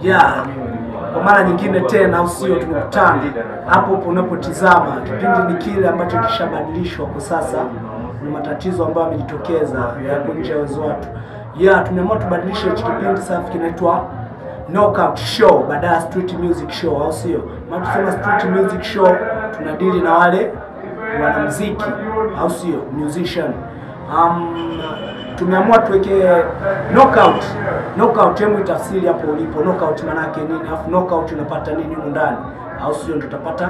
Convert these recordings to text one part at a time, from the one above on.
Yeah, kwa mara nyingine tena au sio, tumekutana hapo unapotizama. Kipindi ni kile ambacho kishabadilishwa kwa sasa, ni matatizo ambayo yamejitokeza ya nje ya uwezo watu. Yeah, tumeamua tubadilishe hichi kipindi sasa, kinaitwa Knockout Show badala ya Street Music Show, au sio? Maana tusema Street Music Show tunadili na wale wanamuziki, au sio, musician. Tumeamua tuweke knockout. Knockout, hebu tafsiri hapo ulipo. Knockout maana yake nini? Alafu knockout unapata nini huko ndani? Au sio, ndio tutapata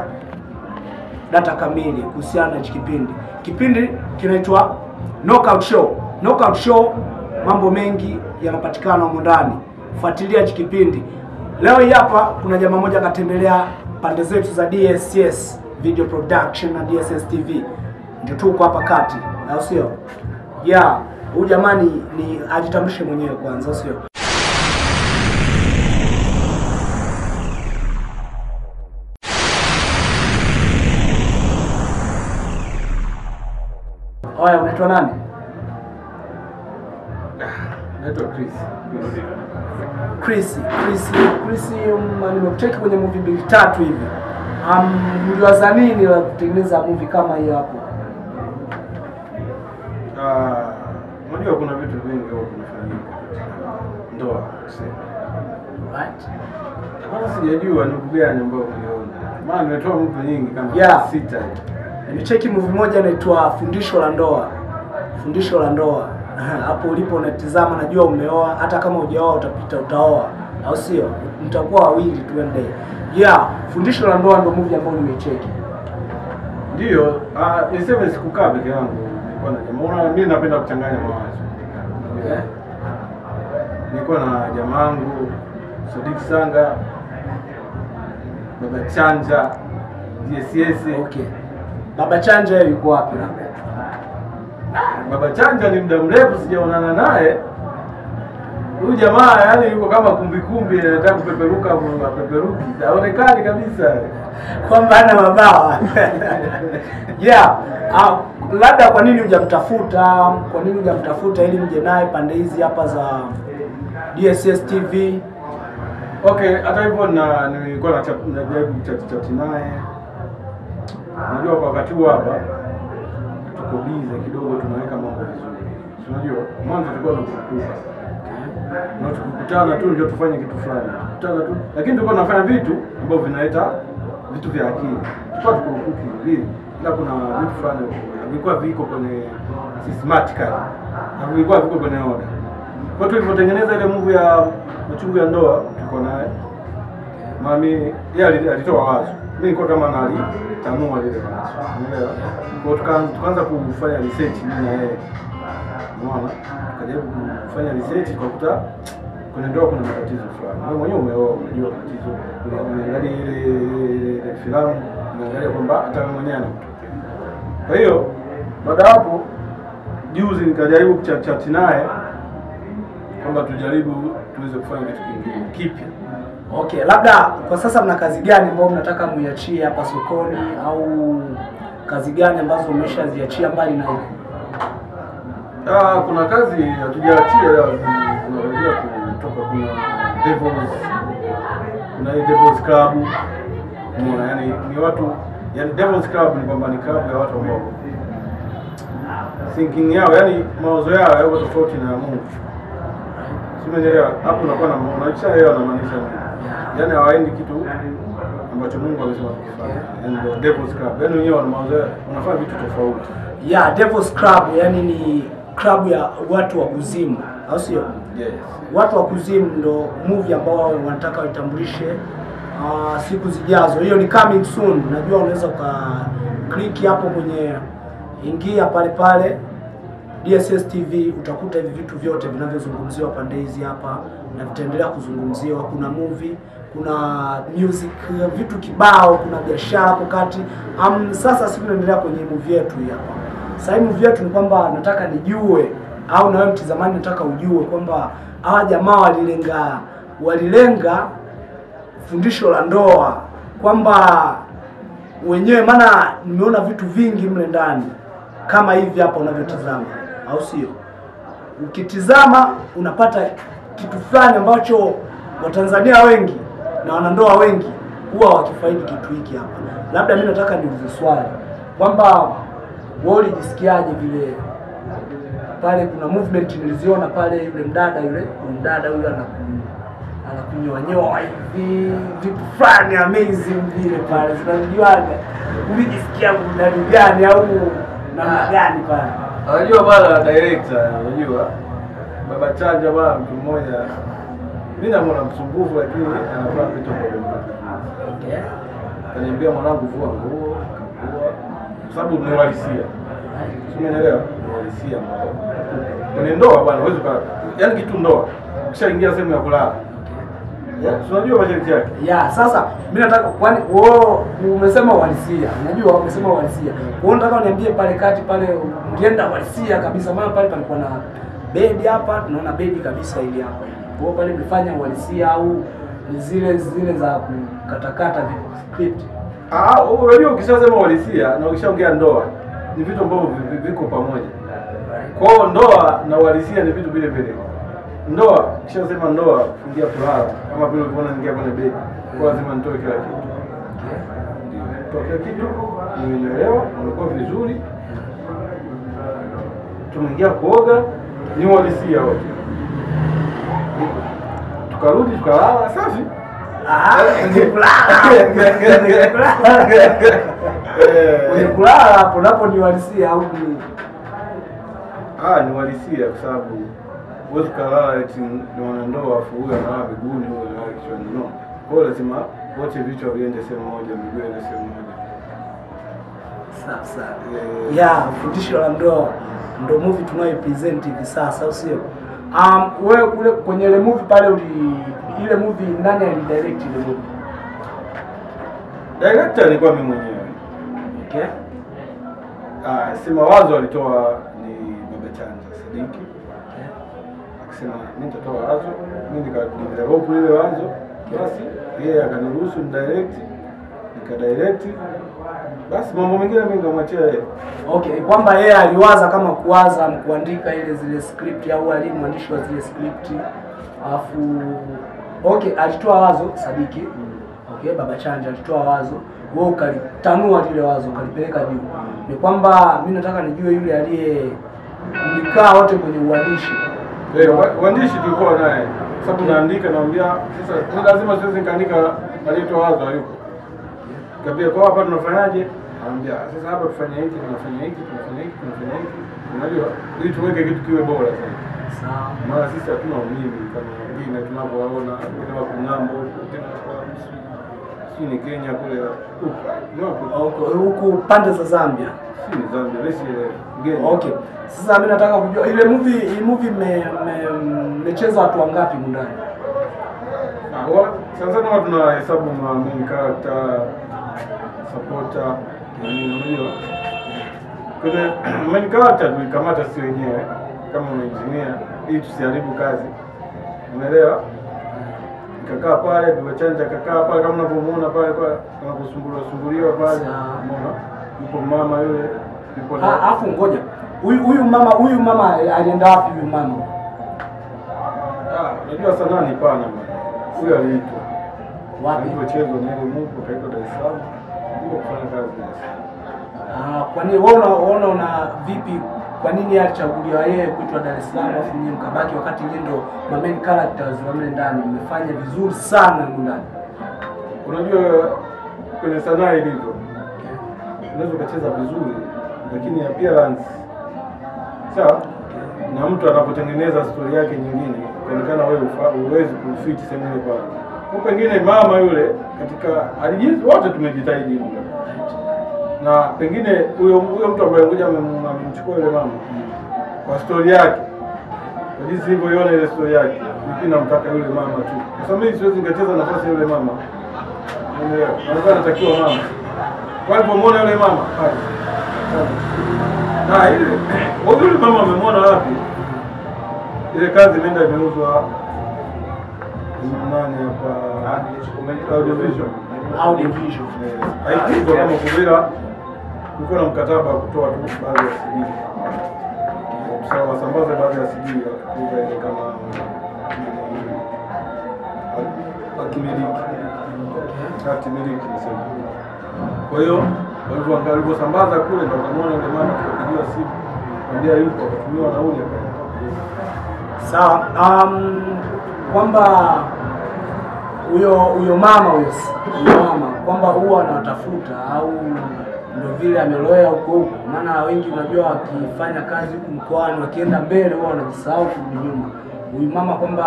data kamili kuhusiana na hiki kipindi. Kipindi kinaitwa Knockout Show. Knockout Show, mambo mengi yanapatikana huko ndani. Fuatilia hiki kipindi. Leo hii hapa kuna jamaa mmoja katembelea pande zetu za DSS Video Production na DSS TV. Ndio tuko hapa kati, au sio? Yeah, huyu jamani ni ajitambulishe mwenyewe kwanza, sio? Oya, unaitwa nani? Naitwa Chris, nimekucheki kwenye movie 2-3 hivi. Mliwaza nini la kutengeneza movie kama hii hapo? Unajua kuna vitu vingi huko vinafanyika. Ndoa, kusema. Right. Kama sijajua ni gani ambao uliona. Maana nimetoa movie nyingi kama 6 hivi. Nimecheki movie moja inaitwa Fundisho la Ndoa. Fundisho la Ndoa. Hapo ulipo unatizama, najua umeoa, hata kama hujaoa utapita utaoa, au sio? Mtakuwa wawili tu ende. Yeah, Fundisho la Ndoa ndio movie ambayo nimecheki. Ndio, niseme sikukaa peke yangu. Nilikuwa na jamaa. Mimi napenda kuchanganya mawazo. Nilikuwa na jamaa wangu Sadik Sanga, Baba Chanja, DSS. Okay. Baba Chanja yuko wapi na? Baba Chanja ni muda mrefu sijaonana naye. Huyu jamaa yani yuko kama kumbikumbi, anataka kupeperuka peperuki. Haonekani kabisa kwamba ana mabawa. Yeah, labda kwa nini hujamtafuta? Kwa nini hujamtafuta ili mje naye pande hizi hapa za DSS TV? Okay, hata hivyo nilikuwa najaribu kuchat naye. Unajua kwa wakati huu hapa tuko busy kidogo, tunaweka mambo vizuri. Unajua mwanzo tulikuwa tunakukuta. Na tukikutana tu ndio tufanye kitu fulani. Tukutana tu. Lakini tulikuwa tunafanya vitu ambavyo vinaleta vitu vya akili. Tulikuwa tukurukuki hivi. Ila kuna vitu fulani vilikuwa viko kwenye systematically. Na vilikuwa viko kwenye order. Kwa hiyo tulipotengeneza ile movie ya Machungu ya Ndoa, tuko naye. Mami yeye alitoa wazo. Mimi nilikuwa kama tanua lile wazo. Unaelewa? Kwa hiyo tukaanza kufanya research mimi na yeye. Unaona? Tukajaribu kufanya research kwa kuta kwenye ndoa kuna matatizo fulani. Wewe mwenyewe umeoa, unajua tatizo. Unaangalia ile filamu, unaangalia kwamba hata wewe mwenyewe anakutokea. Kwa hiyo baada hapo juzi nikajaribu kuchat naye kwamba tujaribu tuweze kufanya kitu kingine kipya. Okay, labda kwa sasa mna kazi gani ambayo mnataka muiachie hapa sokoni, au kazi gani ambazo umeshaziachia mbali na hiyo? Kuna kazi hatujaachia, tunarudia kutoka kuna Devils Club. Yani ni watu, yani Devils Club ni kwamba ni club ya watu ambao thinking yao, yani mawazo yao yako tofauti na Mungu. Simeelewa hapo, unakuwa na unaacha na maanisha yani hawaendi kitu ambacho Mungu amesema kufanya. Yani ndio Devils Club, yani wenyewe wana mawazo, wanafanya vitu tofauti. Yeah, Devils Club yani ni club ya watu wa kuzimu, au sio? Yes. Watu wa kuzimu ndo movie ambao wanataka waitambulishe siku zijazo. Hiyo ni coming soon. Najua unaweza click hapo kwenye, ingia pale DSS TV, utakuta hivi vitu vyote vinavyozungumziwa pande hizi hapa na vitaendelea kuzungumziwa. Kuna movie, kuna music, vitu kibao, kuna biashara hapo kati. Sasa sisi tunaendelea kwenye movie yetu hapa. Sasa hii movie yetu ni kwamba nataka nijue, au na wewe mtazamaji nataka ujue kwamba hawa jamaa walilenga fundisho la ndoa, kwamba wenyewe, maana nimeona vitu vingi mle ndani kama hivi hapa unavyotazama, au sio? Ukitizama unapata kitu fulani ambacho Watanzania wengi na wanandoa wengi huwa wakifaidi kitu hiki hapa. Labda mimi nataka niulize swali kwamba wewe ulijisikiaje vile pale kuna movement niliziona pale, yule mdada huyo anakunyoa hivi vitu fulani amazing vile pale, zinajuaga ulijisikia burudani gani au namna gani pale? Unajua bwana director, unajua Baba Chanja bwana, mtu mmoja mimi namuona msumbufu, lakini anafanya vitu kwa Okay. Kaniambia mwanangu, vua nguo, kwa sababu ni uhalisia. Umeelewa? Ni uhalisia ambao kwenye ndoa bwana huwezi yaani kitu ndoa ukishaingia sehemu ya kulala. Unajua masharti yake. Sasa mimi nataka kwani umesema uhalisia. Unajua umesema uhalisia. Wewe unataka uniambie pale kati pale ulienda uhalisia kabisa, maana pale palikuwa na bedi hapa, tunaona bedi kabisa ili hapa. Kwa pale mlifanya uhalisia au zile za kukatakata script? Unajua ukishasema uhalisia na ukishaongea ndoa ni vitu ambavyo viko pamoja. Kwa hiyo ndoa na uhalisia ni vitu vile vile. Ndoa ukishasema ndoa ingia kulala kama vile uliona ingia kwenye bedi, kwa lazima nitoe kila kitu. Ndio. Kila kitu nimeelewa, unakuwa vizuri. Tumeingia kuoga ni uhalisia wote. Tukarudi tukalala safi. Kulala hapo napo ni uhalisia au ni ni uhalisia, kwa sababu wewe kulala eti ni wanandoa afu huyu analala miguuni, huyu analala kichwani, no. Kwa hiyo lazima wote vichwa viende sehemu moja, miguu iende sehemu moja. Sasa fundisho la ndoa ndio movie tunayo present hivi sasa, au sio? Wewe kule kwenye ile movie pale ile movie nani alidirect ile movie? Director alikuwa mimi mwenyewe. Okay. Sema wazo alitoa ni Baba Chanja Sadiki. Akasema mimi nitatoa wazo, mimi nikadevelop ile wazo. Basi yeye akaniruhusu ni direct, nikadirect. Basi mambo mengine mimi ngamwachia yeye. Okay, kwamba yeye aliwaza kama kuandika ile zile script au alimu mwandishi wa zile script. Alafu alitoa wazo Sadiki. Okay, Baba Chanja alitoa wazo, wewe ukalitanua lile wazo ukalipeleka juu. Ni kwamba mimi nataka nijue yule mlikaa wote kwenye uandishi. Uandishi tulikuwa naye. Sababu naandika naambia sasa ni lazima siwezi nikaandika alitoa wazo hayuko. Kabla kwa hapa tunafanyaje? Anambia sasa hapa tufanye hiki, tunafanya hiki. Unajua ili tuweke kitu kiwe bora zaidi. Sawa. Maana sisi hatuna umimi kama wengine tunapoona kama kunambo ni Kenya kule huko pande za Zambia. Si ni Zambia, lesi ngeni. Okay. Sasa mimi nataka kujua ile movie mmecheza watu wangapi ndani? Sasa watu tunahesabu main character, supporter, unajua. Kuna main character tulikamata sisi wenyewe kama engineer ili tusiharibu kazi. Umeelewa? Nikakaa pale, Baba Chanja kakaa pale kama unavyomuona pale kwa kusumbuliwa pale. Umeona? Yupo mama yule, yupo na afu ngoja. Huyu mama alienda wapi huyu mama? Unajua sana ni pana bwana. Huyu aliitwa. Wapi? Alipochezwa na ile Mungu kaitwa Dar es Salaam. Ndio kufanya kazi Dar es Salaam. Kwa nini wewe una vipi? Kwa nini alichaguliwa yeye kuitwa Dar es Salaam afu nyinyi mkabaki wakati yeye ndo main characters wa mle ndani? Mmefanya vizuri sana ndani. Unajua kwenye sanaa ilivyo. Unaweza kucheza vizuri lakini appearance sawa, na mtu anapotengeneza story yake nyingine inaonekana wewe uwezi kufit sehemu ile pale. Kwa pengine mama yule katika alijizi wote tumejitahidi mno. Na pengine huyo mtu ambaye ngoja amemchukua yule mama kwa story yake. Kwa jinsi nilivyoiona ile story yake, mimi namtaka yule mama tu. Kwa sababu mimi siwezi nikacheza nafasi yule mama. Unaelewa? Anatakiwa mama. Kwa hivyo muone yule mama pale. Na ile yule mama amemwona wapi? Ile kazi imeenda imeuzwa nani hapa audiovisual. Haikuwa kama kubira. Kulikuwa na mkataba wa kutoa tu baadhi ya CD. Sawa, sambaza baadhi ya CD kuuza ile kama miliki. Hati miliki nisema. Kwa hiyo walivyosambaza kule ndio tunaona yule mama tukapigiwa simu. Ndio yupo kutumiwa nauli akaenda. Sawa. Kwamba huyo mama kwamba huwa anatafuta au ndio vile ameloea huko, maana wengi unajua wakifanya kazi huko mkoani wakienda mbele huwa wanajisahau kurudi nyuma. Huyu mama kwamba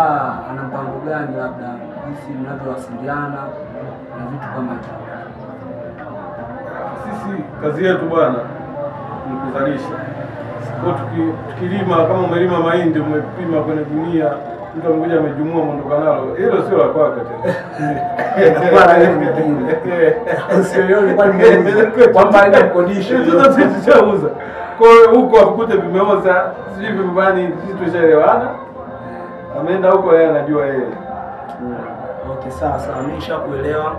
ana mpango gani, labda jinsi mnavyowasiliana na vitu kama hivyo? Sisi kazi yetu bwana ni kuzalisha. Kwa tukilima, kama umelima mahindi umepima kwenye gunia, mtu mmoja amejumua mondoka nalo, hilo sio la kwako tena. Kwa yeye mwingine. Sio yeye kwamba aende kukodisha. Sasa sisi tushauza. Kwa hiyo huko akukute vimeoza, sisi vimebani, sisi tushaelewana. Ameenda huko yeye anajua yeye. Okay, sawa, nimeshakuelewa.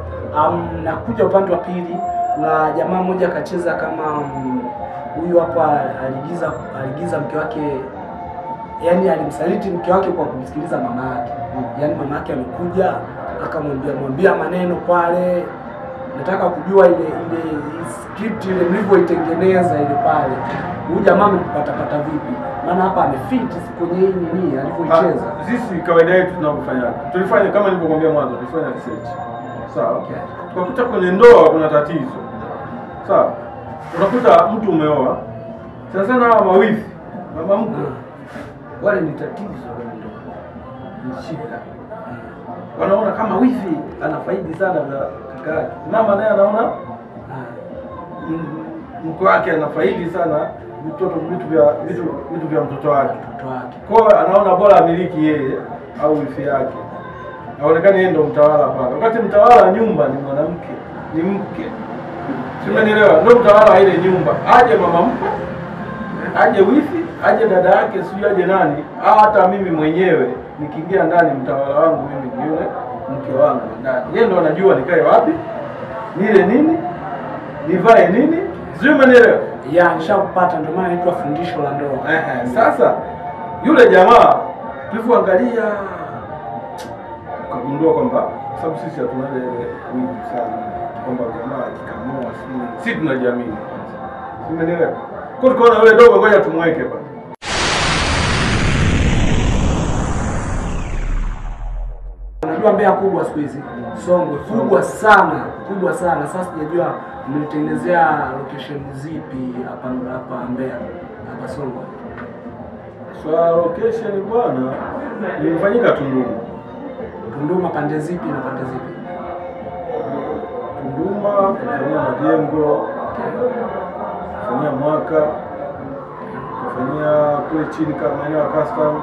Nakuja upande wa pili. Kuna jamaa mmoja akacheza kama huyu hapa, aligiza mke wake, yani alimsaliti mke wake kwa kumsikiliza mama yake. Yani mama yake amekuja akamwambia maneno pale. Nataka kujua ile script ile mlivyoitengeneza ile pale. Huyu jamaa amepata vipi? Maana hapa amefit kwenye hii nini alivyoicheza. Sisi kawaida yetu tunapofanya, tulifanya kama nilivyokuambia mwanzo, tulifanya research. Sawa? Okay. Tukakuta kwenye ndoa kuna tatizo. Sawa? Unakuta mtu umeoa. Sasa na mawifi, mama mkwe. Wale ni tatizo kwenye ndoa. Ni shida. Wanaona kama wifi anafaidi sana na kaka yake. Mama naye anaona mke wake anafaidi sana vitu vya mtoto wake. Kwa hiyo anaona bora amiliki yeye au wifi yake. Haonekani yeye ndo mtawala pale. Wakati mtawala nyumba ni mwanamke, ni mke. Simenielewa? Ndio mtawala ile nyumba. Aje mama mkwe, aje wifi, aje dada yake, sio aje nani, hata mimi mwenyewe nikiingia ndani mtawala wangu mimi ni yule mke wangu ndani. Yeye ndo anajua nikae wapi, nile nini, nivae nini. Sio umenielewa? Nishakupata, ndio maana inaitwa fundisho la ndoa. Sasa yule jamaa tulipoangalia kugundua kwamba sababu sisi hatuna ile wingi sana kwamba jamaa akikamua sisi tunajiamini. Umenielewa? Kwa tukaona yule dogo ngoja tumweke hapa. Unajua Mbeya kubwa siku hizi. Songwe kubwa sana. Sasa sijajua mlitengenezea location zipi hapa Mbeya, hapa Songwe. Location bwana ilifanyika Tunduma pande zipi na pande zipi? Tunduma kufanyia majengo, kufanyia mwaka, kufanyia kule chini kama maeneo ya custom.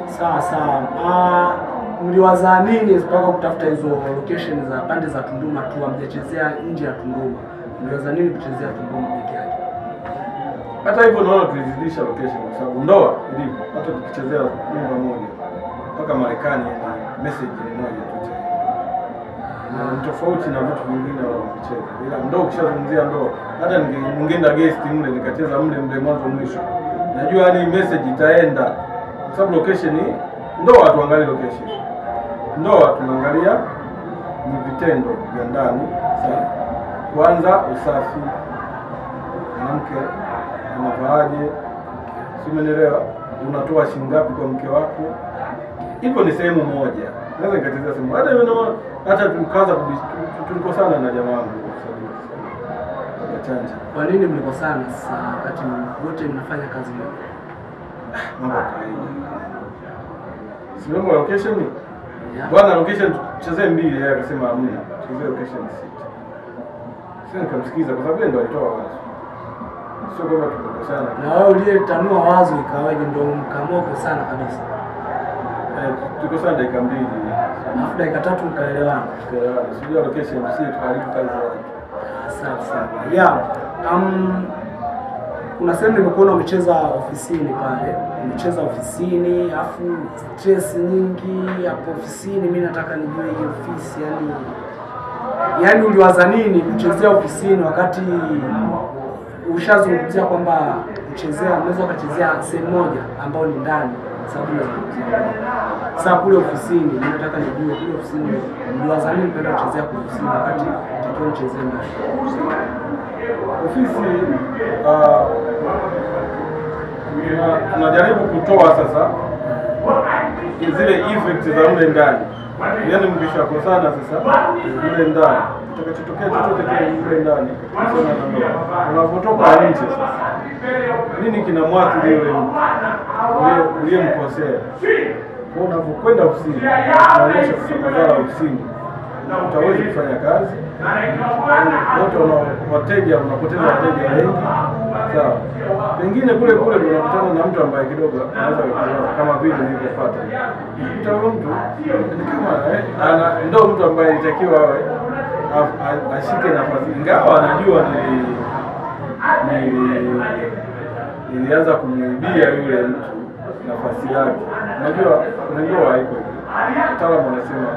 Sawa. Mliwaza nini mpaka kutafuta hizo location za pande za Tunduma tu, hamjachezea nje ya Tunduma? Mliwaza nini kuchezea Tunduma peke yake? Hata hivyo naona tulizidisha location kwa sababu ndoa ilivyo. Hata tukichezea nyumba moja mpaka Marekani na message ni moja tu. Ni tofauti na vitu vingine wanaocheza. Ila ndoa ukishazungumzia ndoa, hata ningeenda guest mle nikacheza mle mwanzo mwisho. Najua yani message itaenda. Kwa sababu location ni ndoa, tuangalie location. Ndoa tunaangalia ni vitendo vya ndani. Kwanza usafi. Mwanamke anavaaje? Simenielewa? Unatoa shilingi ngapi kwa mke wako? Hivyo ni sehemu moja. Naweza nikachezea sehemu. Hata tukaanza tulikosana na jamaa wangu. Kwa nini mlikosana sasa wakati wote mnafanya kazi moja? Mambo kawaida. Sio location ni? Bwana location tuchezee mbili, yeye akasema hamna. Tuchezee location 6. Sasa nikamsikiza kwa sababu yeye ndo alitoa wazo. Sio kama tumekosana. Na wewe uliyetanua wazo ikawaje ndio mkamoko sana kabisa? Tulikosana dakika 2. Alafu dakika 3 mkaelewana. Sio location sisi tukaribu kazi yake. Sawa. Kuna sehemu nimekuona umecheza ofisini pale. Umecheza ofisini, afu stress nyingi hapo ofisini. Mimi nataka nijue hii ofisi yani uliwaza nini kuchezea ofisini wakati ushazungumzia kwamba unaweza kuchezea sehemu moja ambayo ni ndani sababu sasa kule ofisini mimi nataka nijue kule ofisini ndio wazani nipenda kuchezea kwa ofisini wakati takiwa nichezee ndani. Ofisi tunajaribu kutoa sasa zile effects za mle ndani. Yaani mkishakosana sasa mle ndani kitakachotokea chochote kile mle ndani sana na ndoa. Unapotoka nje sasa nini kinamwathiri yule uliyemkosea? Kwa unapokwenda ofisini unaonyesha sasa madhara ya ofisini, utaweza kufanya kazi. Wote wateja unapoteza wateja wengi. Sawa. Pengine kule unakutana na mtu ambaye kidogo anaweza kukuelewa kama vile nilipopata. Mtu ni kama ndio mtu ambaye alitakiwa awe ashike nafasi. Ingawa anajua nilianza kumwibia yule mtu nafasi yake. Unajua ndoa haiko hivyo. Wataalamu wanasema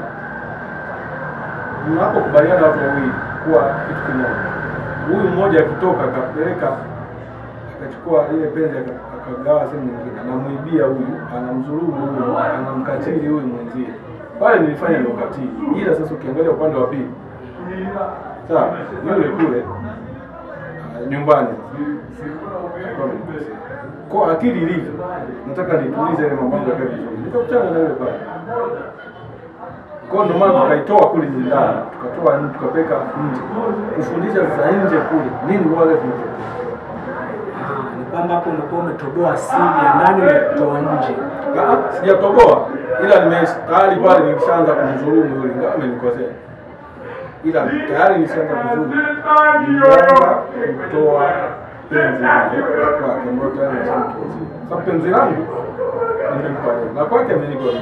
mnapokubaliana watu wawili kuwa kitu kimoja, huyu mmoja akitoka akapeleka akachukua ile penzi akagawa sehemu nyingine, anamuibia huyu, anamdhulumu huyu, anamkatili huyu mwenzie, pale nilifanya ndio ukatili. Ila sasa ukiangalia upande wa pili, sawa, yule kule nyumbani kwa akili ilivyo, nataka nitulize ile mambo yake vizuri, nikakutana na yule pale. Kwa ndio maana tukaitoa kule ndani, tukatoa nje, tukapeka nje. Kufundisha sasa nje kule. Nini wale vitu? Ni kwamba hapo unakuwa umetoboa siri ya ndani umetoa nje. Sijatoboa. Ila tayari pale nilishaanza kumdhulumu yule, ingawa amenikosea. Ila tayari nilishaanza kudhulumu. Nilianza kutoa penzi langu kwa kama tayari nishamkosea. Sasa penzi langu nimempa yeye. Na kwake amenikosea.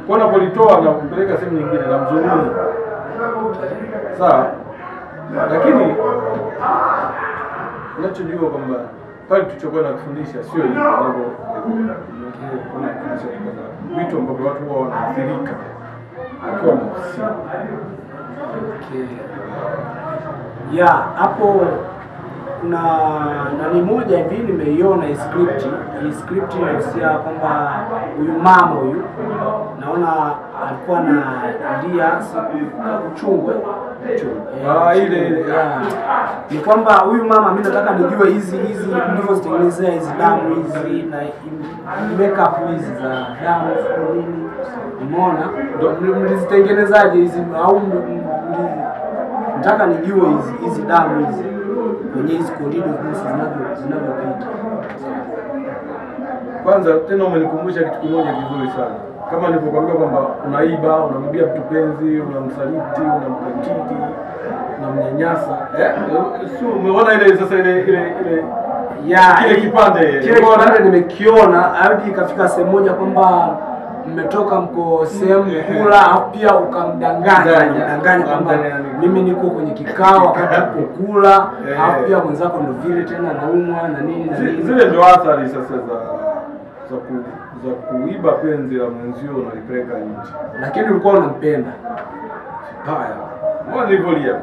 Kwa napolitoa na kumpeleka sehemu nyingine na mzunguko. Sawa. Lakini ninachojua kwamba pale tulichokuwa tunafundisha sio hivyo ndio kuna vitu ambavyo watu wao wanaathirika akiwa mhusika. Ya, hapo kuna nani moja hivi nimeiona hii script inahusia kwamba huyu mama huyu naona alikuwa na ndia uchungwe ile ni kwamba huyu mama mimi nataka nijue hizi ndivyo zitengenezea hizi damu hizi na makeup hizi za damu nini, umeona mlizitengenezaje hizi au nataka nijue hizi damu hizi kwenye hizi korido zinavyopita. Kwanza tena umenikumbusha kitu kimoja kizuri sana. Kama nilipokuambia kwamba unaiba, unamwibia mtu penzi, unamsaliti, unamkatili, unamnyanyasa. Sio umeona ile sasa ile kile kipande nimekiona hadi ikafika sehemu moja kwamba mmetoka mko sehemu kula au pia ukamdanganya kwamba mimi niko kwenye kikao wakati kukula au pia mwenzako ndio vile tena naumwa na nini na nini. Zile ndio athari sasa za kuiba penzi la mwenzio unalipeleka nje. Lakini ulikuwa unampenda. Haya. Mbona nilivyolia?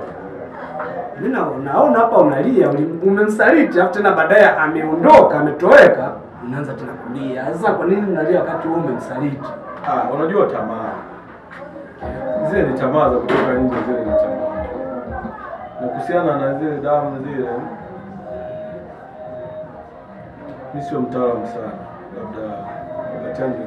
Mimi naona hapa unalia, umemsaliti afu tena baadaye ameondoka, ametoweka, unaanza tena kulia. Sasa kwa nini unalia wakati wewe umemsaliti? Unajua tamaa. Zile ni tamaa za kutoka nje, zile ni tamaa. Na kuhusiana na zile damu zile, mimi sio mtaalamu sana. Labda Baba Chanja.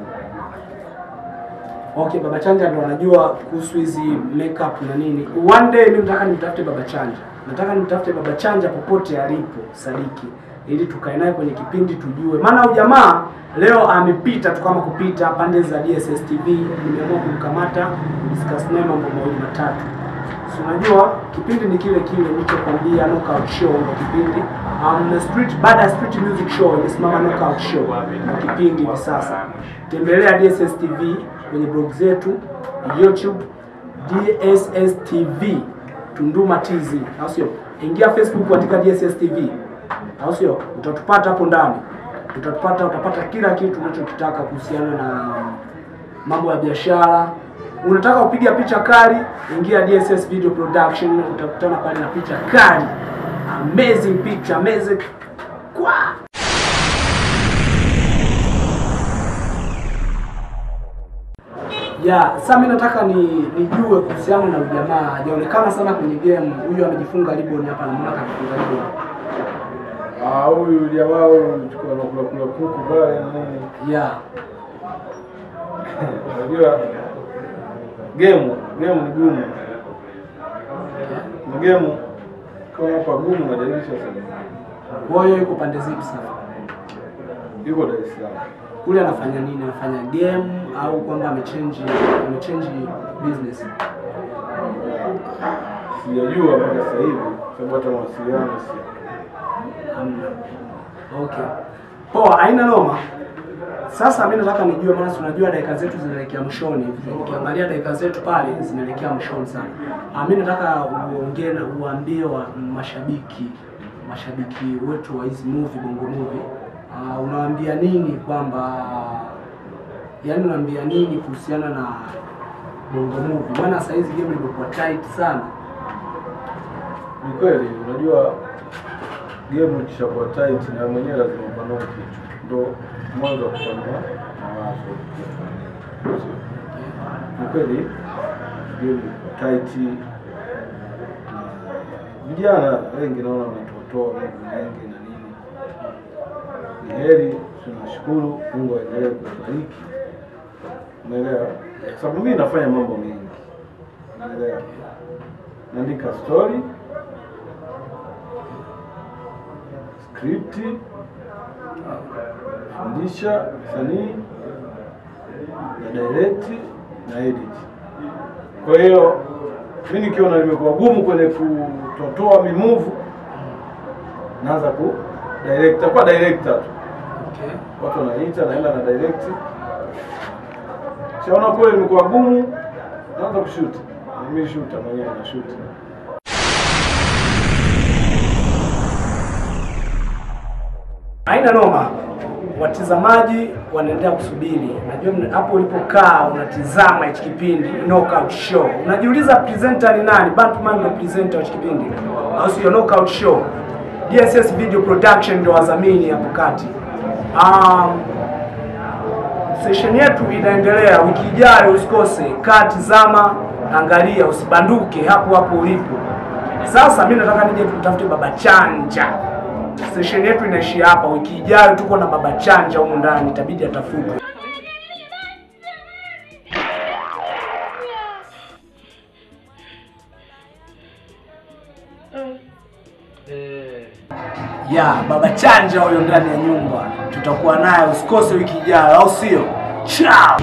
Okay, Baba Chanja ndo anajua kuhusu hizi makeup na nini. One day mimi nataka nimtafute Baba Chanja. Nataka nimtafute Baba Chanja popote alipo, Sadiki, ili tukae naye kwenye kipindi tujue. Maana huyu jamaa leo amepita tu kama kupita pande za DSS TV, nimeamua kumkamata, discuss naye mambo mawili matatu. So unajua kipindi ni kile nilichokwambia, Knockout Show ndio kipindi. Baada Street Music Show imesimama Knockout Show ndio kipindi hivi sasa. Tembelea DSS TV kwenye blog zetu, YouTube DSS TV Tunduma TZ, au sio? Ingia Facebook katika DSS TV, au sio? Utatupata hapo ndani. Utapata kila kitu unachokitaka kuhusiana na mambo ya biashara. Unataka kupiga picha kali, ingia DSS Video Production, utakutana pale na picha kali. Amazing picture, amazing. Kwa Sasa mimi nataka nijue kuhusiana na ujamaa. Hajaonekana sana kwenye game. Huyu amejifunga ribbon hapa na mbona kajifunga ribbon? Huyu jamaa huyu chukua na kula kuku pale nini? Unajua game ni gumu. Game kama hapa gumu unajalisha sana. Wewe yuko pande zipi sasa? Yuko Dar es Salaam. Kule anafanya nini? Anafanya game au kwamba amechange business? Sijajua mpaka sasa hivi sababu hata mawasiliano si. Okay. Poa, haina noma. Sasa mimi nataka nijue, maana tunajua dakika zetu zinaelekea mwishoni. Ukiangalia dakika zetu pale zinaelekea mwishoni sana. Mimi nataka uongee na uambie wa mashabiki wetu wa hizi movie, Bongo Movie. Unawaambia nini kwamba unaambia nini kuhusiana na Bongo Movie? Maana sasa hizi game imekuwa tight sana. Ni kweli, unajua game ikishakuwa tight na mwenyewe lazima upanue kitu. Ndio mwanzo wa kupanua mawazo. Ni kweli game tight. Vijana wengi naona wanatotoa mengi na nini. Ni heri, tunashukuru Mungu aendelee kubariki. Umeelewa? Sababu mimi nafanya mambo mengi. Umeelewa? Naandika story, script, fundisha sanii, na direct na edit. Kwa hiyo mimi nikiona nimekuwa gumu kwenye kutotoa move, naanza ku director kwa director tu. Okay. Watu wanaita naenda na direct. Siona kule nimekuwa gumu, naanza kushoot. Mimi shooter mwenyewe na shoot. Haina noma. Watazamaji wanaendelea kusubiri. Najua hapo ulipokaa unatizama hichi kipindi Knockout Show. Unajiuliza presenter ni nani? Batman ndo presenter wa kipindi. Au sio? Knockout Show. DSS Video Production ndo wadhamini hapo kati. Session yetu inaendelea wiki ijayo, usikose. Tizama, angalia, usibanduke hapo ulipo. Sasa mimi nataka nije tutafute Baba Chanja. Session yetu inaishia hapa. Wiki ijayo tuko na Baba Chanja huko ndani, itabidi atafutwe. Baba Chanja huyo ndani ya nyumba. Tutakuwa naye, usikose wiki ijayo, au sio? Ciao.